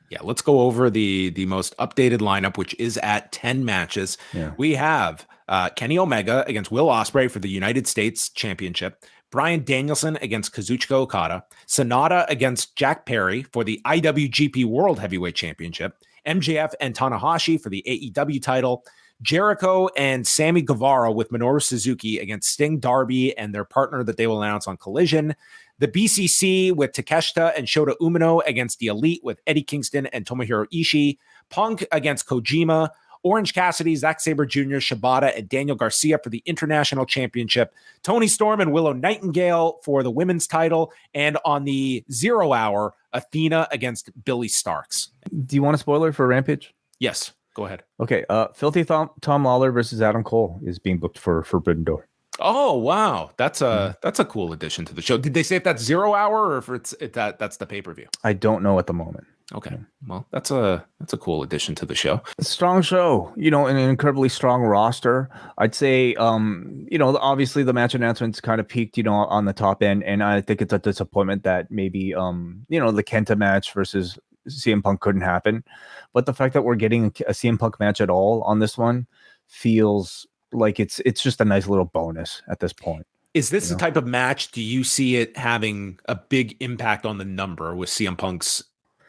Yeah, let's go over the most updated lineup, which is at 10 matches. Yeah. We have Kenny Omega against Will Ospreay for the United States Championship. Bryan Danielson against Kazuchika Okada. Sonata against Jack Perry for the IWGP World Heavyweight Championship. MJF and Tanahashi for the AEW title. Jericho and Sammy Guevara with Minoru Suzuki against Sting, Darby, and their partner that they will announce on Collision. The BCC with Takeshita and Shota Umino against the Elite with Eddie Kingston and Tomohiro Ishii. Punk against Kojima. Orange Cassidy, Zack Sabre Jr., Shibata, and Daniel Garcia for the International Championship. Toni Storm and Willow Nightingale for the women's title. And on the 0 hour, Athena against Billy Starks. Do you want a spoiler for Rampage? Yes, go ahead. Okay, Filthy Tom Lawler versus Adam Cole is being booked for Forbidden Door. Oh wow, that's a cool addition to the show. Did they say if that's 0 hour or if that's the pay-per-view? I don't know at the moment. Okay, well that's a cool addition to the show. A strong show, an incredibly strong roster. I'd say, obviously the match announcements kind of peaked, on the top end, and I think it's a disappointment that maybe, the Kenta match versus CM Punk couldn't happen, but the fact that we're getting a CM Punk match at all on this one feels like it's just a nice little bonus at this point. Is this the type of match? Do you see it having a big impact on the number with CM Punk's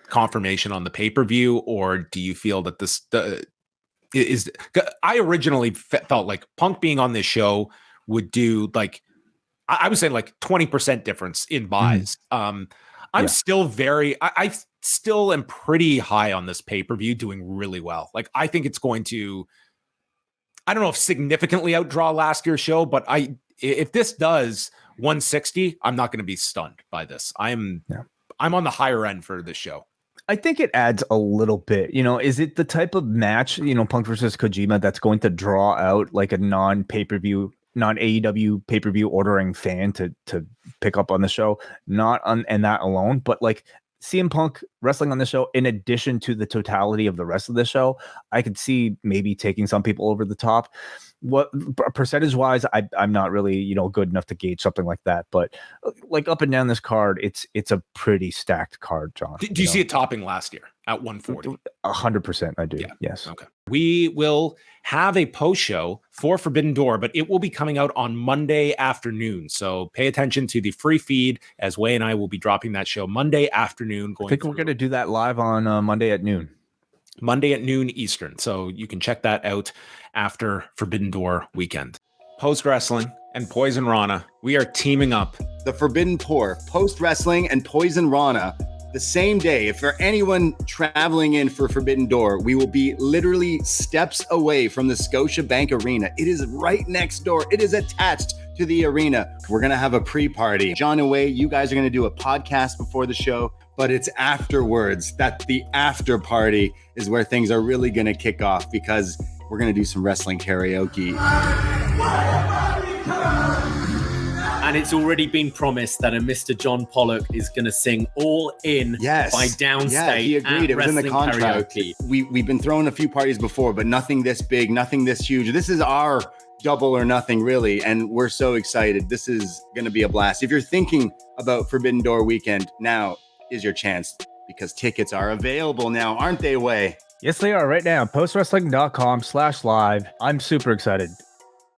confirmation on the pay-per-view, or do you feel that this is? I originally felt like Punk being on this show would do like I would say like 20% difference in buys. I'm still I still am pretty high on this pay-per-view doing really well. Like I think it's going to, I don't know if significantly outdraw last year's show, but if this does 160, I'm not going to be stunned by this. I'm on the higher end for this show. I think it adds a little bit. Is it the type of match, Punk versus Kojima, that's going to draw out like a non-pay-per-view, non-AEW pay-per-view ordering fan to pick up on the show? Not on and that alone, but like CM Punk wrestling on the show, in addition to the totality of the rest of the show, I could see maybe taking some people over the top. What percentage-wise, I'm not really good enough to gauge something like that, but like up and down this card, it's a pretty stacked card, John. Do you see it topping last year at 140? 100%, I do. Yeah. Yes. Okay. We will have a post show for Forbidden Door, but it will be coming out on Monday afternoon. So pay attention to the free feed, as Wei and I will be dropping that show Monday afternoon. I think we're going to do that live on Monday at noon. Monday at noon Eastern. So you can check that out after Forbidden Door weekend. Post Wrestling and Poison Rana, we are teaming up. The Forbidden Pour, Post Wrestling and Poison Rana, the same day. If for anyone traveling in for Forbidden Door, we will be literally steps away from the Scotiabank Arena. It is right next door. It is attached to the arena. We're going to have a pre-party. John and Wei, you guys are going to do a podcast before the show, but it's afterwards that the after party is where things are really going to kick off, because we're going to do some wrestling karaoke. And it's already been promised that a Mr. John Pollock is going to sing All In by Downstate. Yeah, he agreed. It was in the contract. Karaoke. We've been throwing a few parties before, but nothing this big, nothing this huge. This is our double or nothing, really, and we're so excited. This is going to be a blast. If you're thinking about Forbidden Door weekend, now is your chance, because tickets are available now, aren't they, Wei? Yes, they are right now. Postwrestling.com/live. I'm super excited.